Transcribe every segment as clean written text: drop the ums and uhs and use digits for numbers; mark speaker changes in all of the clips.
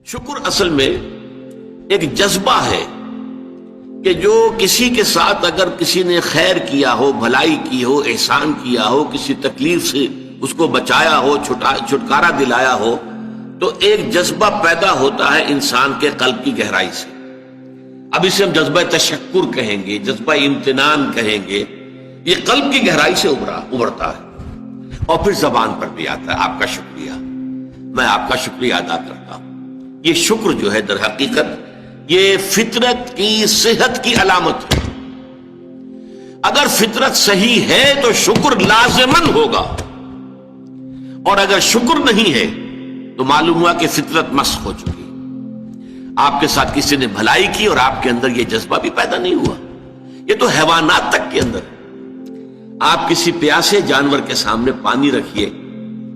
Speaker 1: شکر اصل میں ایک جذبہ ہے کہ جو کسی کے ساتھ اگر کسی نے خیر کیا ہو، بھلائی کی ہو، احسان کیا ہو، کسی تکلیف سے اس کو بچایا ہو، چھٹکارا دلایا ہو، تو ایک جذبہ پیدا ہوتا ہے انسان کے قلب کی گہرائی سے۔ اب اسے ہم جذبہ تشکر کہیں گے، جذبہ امتنان کہیں گے۔ یہ قلب کی گہرائی سے ابھرتا ہے اور پھر زبان پر بھی آتا ہے۔ آپ کا شکریہ، میں آپ کا شکریہ ادا کرتا ہوں۔ یہ شکر جو ہے در حقیقت یہ فطرت کی صحت کی علامت ہے۔ اگر فطرت صحیح ہے تو شکر لازماً ہوگا، اور اگر شکر نہیں ہے تو معلوم ہوا کہ فطرت مسخ ہو چکی۔ آپ کے ساتھ کسی نے بھلائی کی اور آپ کے اندر یہ جذبہ بھی پیدا نہیں ہوا۔ یہ تو حیوانات تک کے اندر ہے۔ آپ کسی پیاسے جانور کے سامنے پانی رکھیے،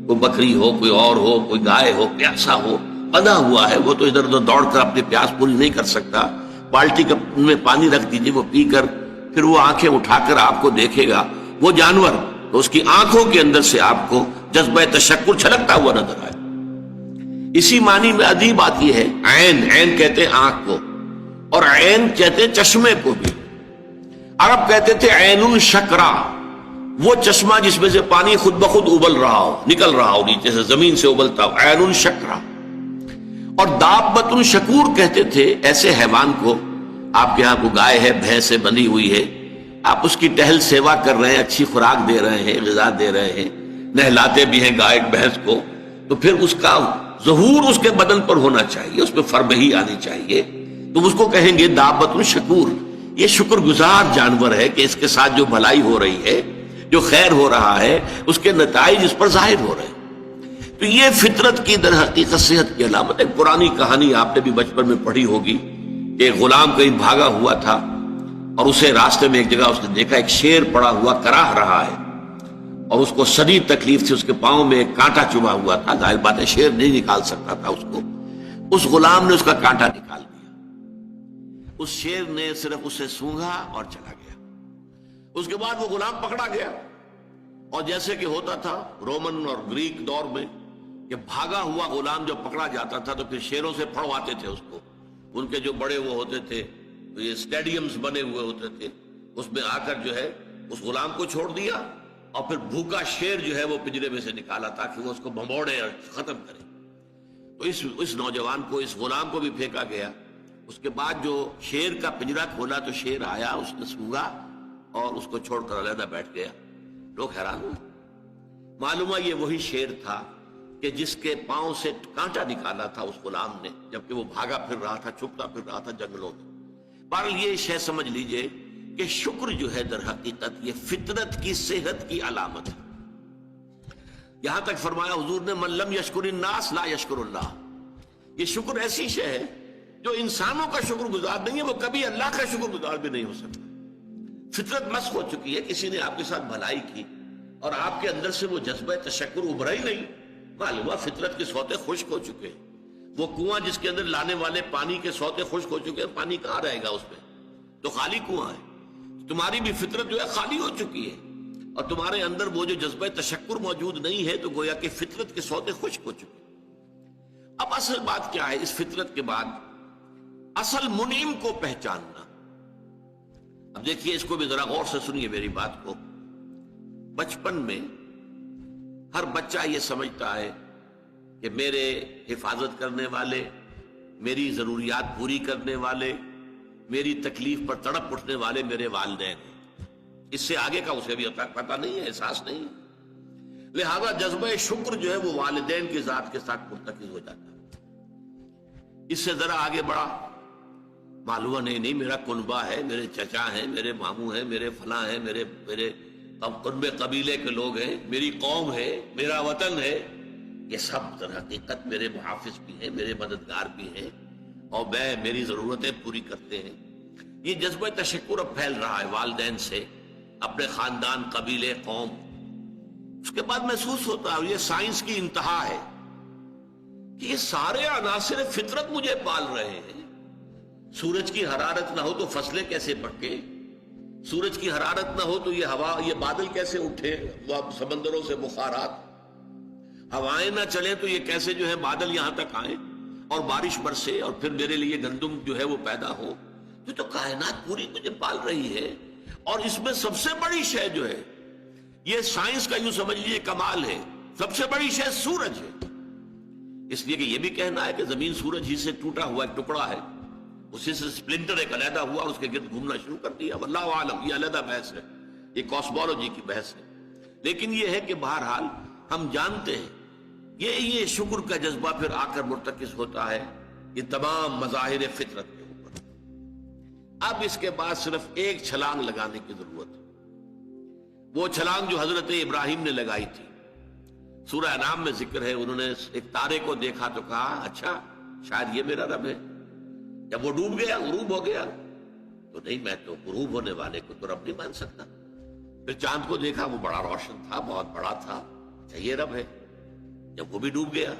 Speaker 1: کوئی بکری ہو، کوئی اور ہو، کوئی گائے ہو، پیاسا ہو، بندھا ہوا ہے، وہ تو ادھر ادھر دوڑ کر اپنی پیاس پوری نہیں کر سکتا۔ بالٹی میں پانی رکھ دیجیے، وہ پی کر پھر وہ آنکھیں اٹھا کر آپ کو دیکھے گا، وہ جانور تو اس کی آنکھوں کے اندر سے آپ کو جذبہ تشکر چھلکتا ہوا نظر آئے۔ اسی معنی میں عجیب بات یہ ہے، عین کہتے ہیں آنکھ کو، اور عین کہتے ہیں چشمے کو بھی۔ عرب کہتے تھے عین الشکرا، وہ چشمہ جس میں سے پانی خود بخود ابل رہا ہو، نکل رہا ہو نیچے سے، زمین سے ابلتا ہو، عین الشکرا۔ اور دابۃ شکور کہتے تھے ایسے حیوان کو، آپ کے ہاں کو گائے ہے، بھینس سے بندھی ہوئی ہے، آپ اس کی ٹہل سیوا کر رہے ہیں، اچھی خوراک دے رہے ہیں، غذا دے رہے ہیں، نہلاتے بھی ہیں گائے بھینس کو، تو پھر اس کا ظہور اس کے بدن پر ہونا چاہیے، اس پہ فربہی آنی چاہیے، تو اس کو کہیں گے دابۃ شکور۔ یہ شکر گزار جانور ہے کہ اس کے ساتھ جو بھلائی ہو رہی ہے، جو خیر ہو رہا ہے، اس کے نتائج اس پر ظاہر ہو رہے ہیں۔ تو یہ فطرت کی در حقیقت صحت کی علامت ہے۔ پرانی کہانی آپ نے بھی بچپن میں پڑھی ہوگی کہ ایک غلام کہیں بھاگا ہوا تھا اور اسے راستے میں ایک جگہ اس نے دیکھا ایک شیر پڑا ہوا کراہ رہا ہے، اور اس کو شدید تکلیف تھی، اس کے پاؤں میں ایک کانٹا چبھا ہوا تھا۔ ظاہر بات ہے شیر نہیں نکال سکتا تھا اس کو، اس غلام نے اس کا کانٹا نکال دیا۔ اس شیر نے صرف اسے سونگھا اور چلا گیا۔ اس کے بعد وہ غلام پکڑا گیا، اور جیسے کہ ہوتا تھا رومن اور گریک دور میں کہ بھاگا ہوا غلام جب پکڑا جاتا تھا تو پھر شیروں سے پھڑواتے تھے اس کو۔ ان کے جو بڑے وہ ہوتے تھے، تو یہ اسٹیڈیمز بنے ہوئے ہوتے تھے، اس میں آ کر جو ہے اس غلام کو چھوڑ دیا، اور پھر بھوکا شیر جو ہے وہ پنجرے میں سے نکالا تاکہ وہ اس کو بھمبوڑے اور ختم کرے۔ تو اس نوجوان کو، اس غلام کو بھی پھینکا گیا۔ اس کے بعد جو شیر کا پنجرا کھولا تو شیر آیا، اس نے سونگا اور اس کو چھوڑ کر علیحدہ بیٹھ گیا۔ لوگ حیران ہوئے، معلوم ہے یہ وہی شیر تھا کہ جس کے پاؤں سے کانٹا نکالا تھا اس غلام نے، جبکہ وہ بھاگا پھر رہا تھا، چھپتا پھر رہا تھا جنگلوں میں۔ بہرحال یہ شے سمجھ لیجئے کہ شکر جو ہے در حقیقت یہ فطرت کی صحت کی علامت ہے۔ یہاں تک فرمایا حضور نے من لم یشکر الناس لا یشکر اللہ۔ یہ شکر ایسی شے ہے جو انسانوں کا شکر گزار نہیں ہے، وہ کبھی اللہ کا شکر گزار بھی نہیں ہو سکتا۔ فطرت مسخ ہو چکی ہے، کسی نے آپ کے ساتھ بھلائی کی اور آپ کے اندر سے وہ جذبہ تشکر ابھرا ہی نہیں، معلوم ہوا فطرت کے سوتے خشک ہو چکے ہیں۔ وہ کنواں جس کے اندر لانے والے پانی کے سوتے خشک ہو چکے ہیں، پانی کہاں رہے گا اس میں، تو خالی کنواں ہے۔ تمہاری بھی فطرت جو ہے خالی ہو چکی ہے، اور تمہارے اندر وہ جو جذبہ تشکر موجود نہیں ہے، تو گویا کہ فطرت کے سوتے خشک ہو چکے۔ اب اصل بات کیا ہے اس فطرت کے بعد؟ اصل منعم کو پہچاننا۔ اب دیکھیے اس کو بھی ذرا غور سے سنیے میری بات کو۔ بچپن میں ہر بچہ یہ سمجھتا ہے کہ میرے حفاظت کرنے والے، میری ضروریات پوری کرنے والے، میری تکلیف پر تڑپ اٹھنے والے میرے والدین ہیں۔ اس سے آگے کا اسے بھی پتہ نہیں ہے، احساس نہیں ہے۔ لہذا جذبہ شکر جو ہے وہ والدین کی ذات کے ساتھ مرتکز ہو جاتا ہے۔ اس سے ذرا آگے بڑھا، معلوم نہیں میرا کنبہ ہے، میرے چچا ہیں، میرے ماموں ہیں، میرے فلاں ہیں، میرے کنبے قبیلے کے لوگ ہیں، میری قوم ہے، میرا وطن ہے، یہ سب در حقیقت میرے محافظ بھی ہیں، میرے مددگار بھی ہیں، اور میری ضرورتیں پوری کرتے ہیں۔ یہ جذبہ تشکر اب پھیل رہا ہے والدین سے، اپنے خاندان، قبیلے، قوم۔ اس کے بعد محسوس ہوتا ہے، یہ سائنس کی انتہا ہے کہ یہ سارے عناصر فطرت مجھے پال رہے ہیں۔ سورج کی حرارت نہ ہو تو فصلیں کیسے پکے، سورج کی حرارت نہ ہو تو یہ ہوا، یہ بادل کیسے اٹھے، سمندروں سے بخارات، ہوائیں نہ چلے تو یہ کیسے جو ہے بادل یہاں تک آئیں۔ اور بارش برسے اور پھر میرے لیے گندم جو ہے وہ پیدا ہو. تو کائنات پوری مجھے پال رہی ہے. اور اس میں سب سے بڑی شے جو ہے، یہ سائنس کا یوں سمجھ لیجیے کمال ہے، سب سے بڑی شے سورج ہے. اس لیے کہ یہ بھی کہنا ہے کہ زمین سورج ہی سے ٹوٹا ہوا ایک ٹکڑا ہے، اسی سے سپلنٹر ایک علیحدہ ہوا اور اس کے گرد گھومنا شروع کر دیا. واللہ عالم، یہ علیحدہ بحث ہے، یہ کاسمولوجی کی بحث ہے. لیکن یہ ہے کہ بہرحال ہم جانتے ہیں یہ شکر کا جذبہ پھر آ کر مرتکز ہوتا ہے یہ تمام مظاہر فطرت کے اوپر. اب اس کے بعد صرف ایک چھلانگ لگانے کی ضرورت ہے، وہ چھلانگ جو حضرت ابراہیم نے لگائی تھی. سورہ انعام میں ذکر ہے، انہوں نے ایک تارے کو دیکھا تو کہا اچھا شاید یہ میرا رب ہے. جب وہ ڈوب گیا، غروب ہو گیا، تو نہیں میں تو غروب ہونے والے کو تو رب نہیں مان سکتا. پھر چاند کو دیکھا، وہ بڑا روشن تھا، بہت بڑا تھا، اچھا یہ رب ہے. جب وہ بھی ڈوب گیا،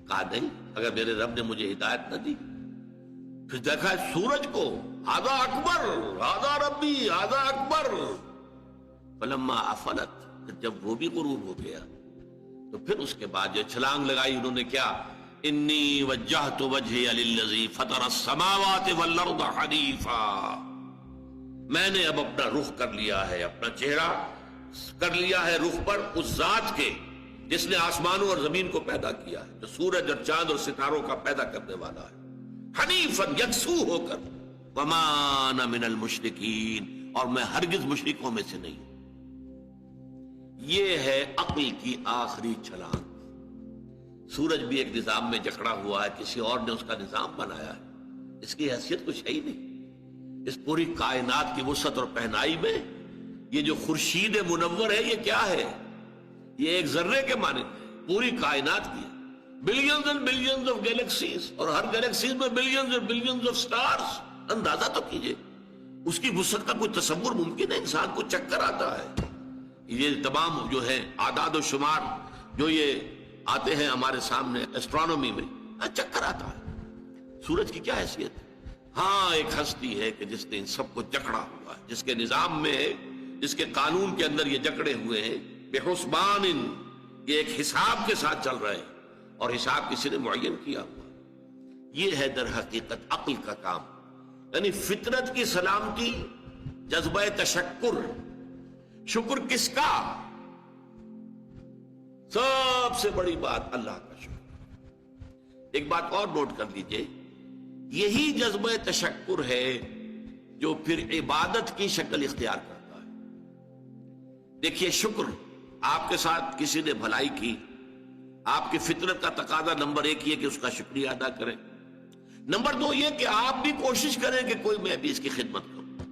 Speaker 1: کہا نہیں اگر میرے رب نے مجھے ہدایت نہ دی. پھر دیکھا سورج کو، ھذا اکبر ھذا ربی ھذا اکبر. فلما افلت، جب وہ بھی غروب ہو گیا تو پھر اس کے بعد جو چھلانگ لگائی انہوں نے کیا، انی وجہت وجہی للذی فطر السماوات والارض حنیفا. میں نے اب اپنا رخ کر لیا ہے، اپنا چہرہ کر لیا ہے رخ پر اس ذات کے جس نے آسمانوں اور زمین کو پیدا کیا ہے، جو سورج اور چاند اور ستاروں کا پیدا کرنے والا ہے. حنیفا، یکسو ہو کر. وما انا من المشرکین، اور میں ہرگز مشرکوں میں سے نہیں ہوں. یہ ہے عقل کی آخری چھلانگ. سورج بھی ایک نظام میں جکڑا ہوا ہے، کسی اور نے اس کا نظام بنایا ہے، اس کی حیثیت کچھ ہے ہی نہیں. اس پوری کائنات کی وسعت اور پہنائی میں یہ جو خورشید منور ہے یہ کیا ہے؟ یہ ایک ذرے کے مانند ہے. پوری کائنات کی billions and billions of galaxies, اور ہر گیلیکسیز میں billions and billions of stars. اندازہ تو کیجئے اس کی وسعت کا کوئی تصور ممکن ہے؟ انسان کو چکر آتا ہے. یہ تمام جو ہے اعداد و شمار جو یہ آتے ہیں ہمارے سامنے ایسٹرونومی میں، چکر آتا ہے. سورج کی کیا حیثیت ہے؟ ہاں ایک ہستی ہے کہ جس نے ان سب کو جکڑا ہوا ہے، جس کے نظام میں، جس کے قانون کے اندر یہ جکڑے ہوئے ہیں. بحسبان، یہ ایک حساب کے ساتھ چل رہے ہیں اور حساب کسی نے معین کیا ہوا. یہ ہے در حقیقت عقل کا کام. یعنی فطرت کی سلامتی، جذبہ تشکر. شکر کس کا؟ سب سے بڑی بات اللہ کا شکر. ایک بات اور نوٹ کر لیجئے، یہی جذبہ تشکر ہے جو پھر عبادت کی شکل اختیار کرتا ہے. دیکھیے شکر، آپ کے ساتھ کسی نے بھلائی کی، آپ کی فطرت کا تقاضا نمبر 1 یہ کہ اس کا شکریہ ادا کریں. نمبر 2 یہ کہ آپ بھی کوشش کریں کہ کوئی میں بھی اس کی خدمت کروں،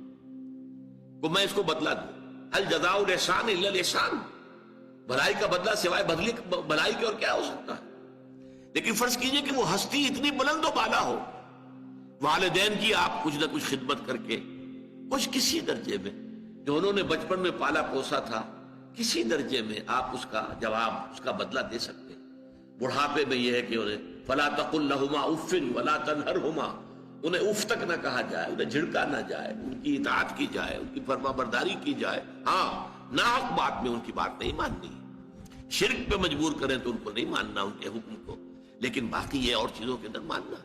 Speaker 1: کو میں اس کو بدلہ دوں. هل جزاء الاحسان الا الاحسان، بھلائی کا بدلہ سوائے بھلائی کے اور کیا ہو سکتا ہے؟ لیکن فرض کیجئے کہ وہ ہستی اتنی بلند و بالا ہو، والدین کی آپ کچھ نہ کچھ خدمت کر کے کچھ کسی درجے میں، جو انہوں نے بچپن میں پالا پوسا تھا، کسی درجے میں آپ اس کا جواب، اس کا بدلہ دے سکتے. بڑھاپے میں یہ ہے کہ انہیں فلا تقل لهما اف ولا تنهرهما، انہیں اف تک نہ کہا جائے، انہیں جھڑکا نہ جائے، ان کی اطاعت کی جائے، ان کی فرما برداری کی جائے. ہاں ناحق بات میں ان کی بات نہیں ماننی، شرک پہ مجبور کریں تو ان کو نہیں ماننا، ان کے حکم کو، لیکن باقی یہ اور چیزوں کے اندر ماننا.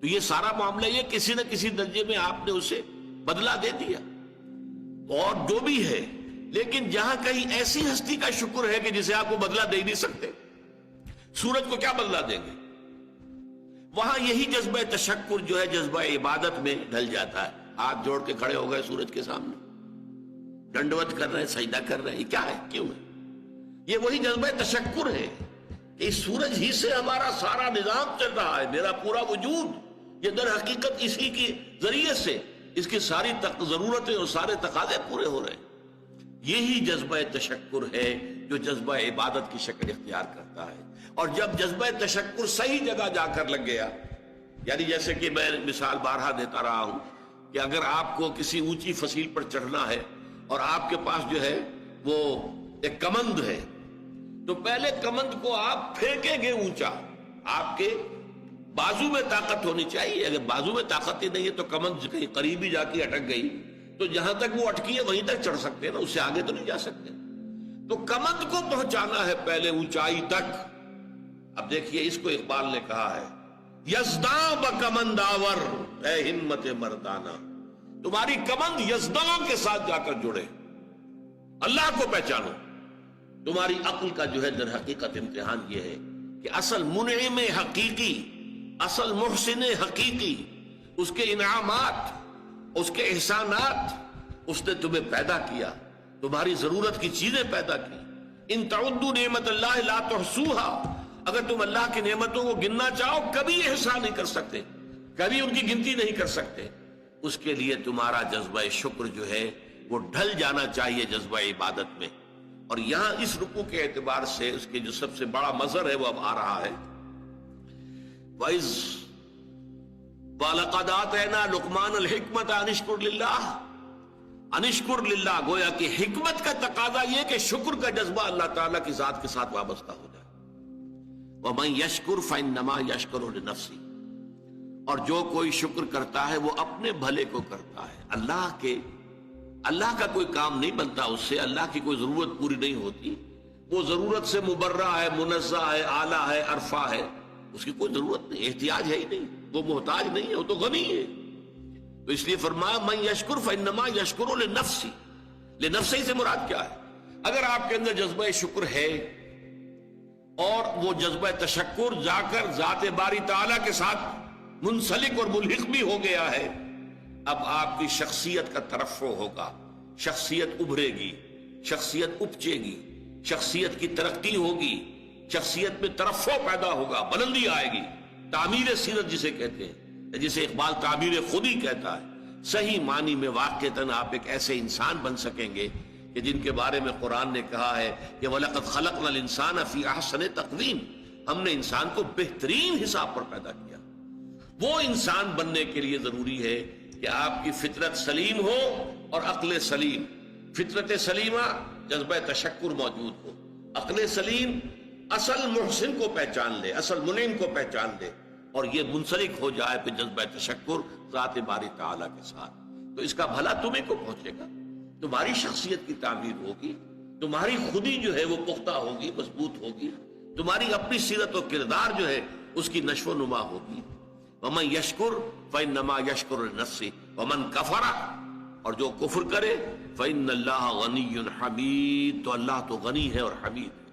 Speaker 1: تو یہ سارا معاملہ یہ کسی نہ کسی درجے میں آپ نے اسے بدلہ دے دیا اور جو بھی ہے. لیکن جہاں کہیں ایسی ہستی کا شکر ہے کہ جسے آپ کو بدلہ دے نہیں سکتے، سورج کو کیا بدلہ دیں گے، وہاں یہی جذبہ تشکر جو ہے جذبہ عبادت میں ڈھل جاتا ہے. ہاتھ جوڑ کے کھڑے ہو گئے سورج کے سامنے، ڈنڈوت کر رہے ہیں، سجدہ کر رہے ہیں. یہ کیا ہے، کیوں ہے؟ یہ وہی جذبہ تشکر ہے کہ اس سورج ہی سے ہمارا سارا نظام چل رہا ہے، میرا پورا وجود یہ در حقیقت اسی کے ذریعے سے اس کی ساری ضرورتیں اور سارے تقاضے پورے ہو رہے ہیں. یہی جذبہ تشکر ہے جو جذبہ عبادت کی شکل اختیار کرتا ہے. اور جب جذبہ تشکر صحیح جگہ جا کر لگ گیا، یعنی جیسے کہ میں مثال بارہا دیتا رہا ہوں کہ اگر آپ کو کسی اونچی فصیل پر چڑھنا ہے اور آپ کے پاس جو ہے وہ ایک کمند ہے، تو پہلے کمند کو آپ پھینکیں گے اونچا، آپ کے بازو میں طاقت ہونی چاہیے. اگر بازو میں طاقت ہی نہیں ہے تو کمند کہیں قریب ہی جا کے اٹک گئی، تو جہاں تک وہ اٹکی ہے وہیں تک چڑھ سکتے ہیں نا، اس سے آگے تو نہیں جا سکتے. تو کمند کو پہنچانا ہے پہلے اونچائی تک. اب دیکھیے اس کو اقبال نے کہا ہے یزداں بکمن داور، اے ہمت مردانہ، تمہاری کمند یزداں کے ساتھ جا کر جڑے، اللہ کو پہچانو۔ تمہاری عقل کا جو ہے در حقیقت امتحان یہ ہے کہ اصل منعم حقیقی، اصل محسن حقیقی، اس کے انعامات، اس کے احسانات، اس نے تمہیں پیدا کیا، تمہاری ضرورت کی چیزیں پیدا کی۔ ان تعدوا نعمت اللہ لا تحصوها، اگر تم اللہ کی نعمتوں کو گننا چاہو کبھی احسان نہیں کر سکتے، کبھی ان کی گنتی نہیں کر سکتے۔ اس کے لیے تمہارا جذبہ شکر جو ہے وہ ڈھل جانا چاہیے جذبہ عبادت میں۔ اور یہاں اس رکوع کے اعتبار سے اس کے جو سب سے بڑا مظہر ہے وہ اب آ رہا ہے، وَإِذْ وَلَقَدْ آتَيْنَا لُقْمَانَ الْحِكْمَةَ أَنِ اشْكُرْ لِلَّهِ، أَنِ اشْكُرْ لِلَّهِ، گویا کہ حکمت کا تقاضا یہ کہ شکر کا جذبہ اللہ تعالیٰ کی ذات کے ساتھ وابستہ ہو جائے۔ وَمَن يَشْكُرْ فَإِنَّمَا يَشْكُرُ لِنَفْسِهِ، اور جو کوئی شکر کرتا ہے وہ اپنے بھلے کو کرتا ہے۔ اللہ کا کوئی کام نہیں بنتا اس سے، اللہ کی کوئی ضرورت پوری نہیں ہوتی، وہ ضرورت سے مبرہ ہے، منزہ ہے، اعلیٰ ہے، عرفہ ہے، اس کی کوئی ضرورت نہیں، احتیاج ہے ہی نہیں، وہ محتاج نہیں ہے، وہ تو غنی ہے۔ تو اس لیے فرمایا من یشکر فانما یشکر لنفسہ، لنفسہ سے مراد کیا ہے؟ اگر آپ کے اندر جذبہ شکر ہے اور وہ جذبہ تشکر جا کر ذات باری تعالیٰ کے ساتھ منسلک اور ملحق بھی ہو گیا ہے، اب آپ کی شخصیت کا ترفع ہوگا، شخصیت ابھرے گی، شخصیت اپچے گی، شخصیت کی ترقی ہوگی، شخصیت میں ترفع پیدا ہوگا، بلندی آئے گی، تعمیر سیرت جسے کہتے ہیں، جسے اقبال تعمیر خودی کہتا ہے۔ صحیح معنی میں واقعتاً آپ ایک ایسے انسان بن سکیں گے کہ جن کے بارے میں قرآن نے کہا ہے کہ وَلَقَدْ خَلَقْنَا الْإِنسَانَ فِي أَحْسَنِ تَقْوِيمٍ، ہم نے انسان کو بہترین حساب پر پیدا کیا۔ وہ انسان بننے کے لیے ضروری ہے کہ آپ کی فطرت سلیم ہو اور عقل سلیم۔ فطرت سلیمہ جذبہ تشکر موجود ہو، عقل سلیم اصل محسن کو پہچان لے، اصل منعم کو پہچان لے، اور یہ منسلک ہو جائے پھر جذبہ تشکر ذات باری تعالیٰ کے ساتھ، تو اس کا بھلا تمہیں کو پہنچے گا، تمہاری شخصیت کی تعمیر ہوگی، تمہاری خودی جو ہے وہ پختہ ہوگی، مضبوط ہوگی، تمہاری اپنی سیرت و کردار جو ہے اس کی نشو و نما ہوگی۔ وَمَن يَشْكُرْ فَإِنَّمَا يَشْكُرُ لِنَفْسِهِ وَمَن كَفَرَ، اور جو کفر کرے فَإِنَّ اللَّهَ غَنِيٌّ حَمِيدٌ، تو اللہ تو غنی ہے اور حمید ہے۔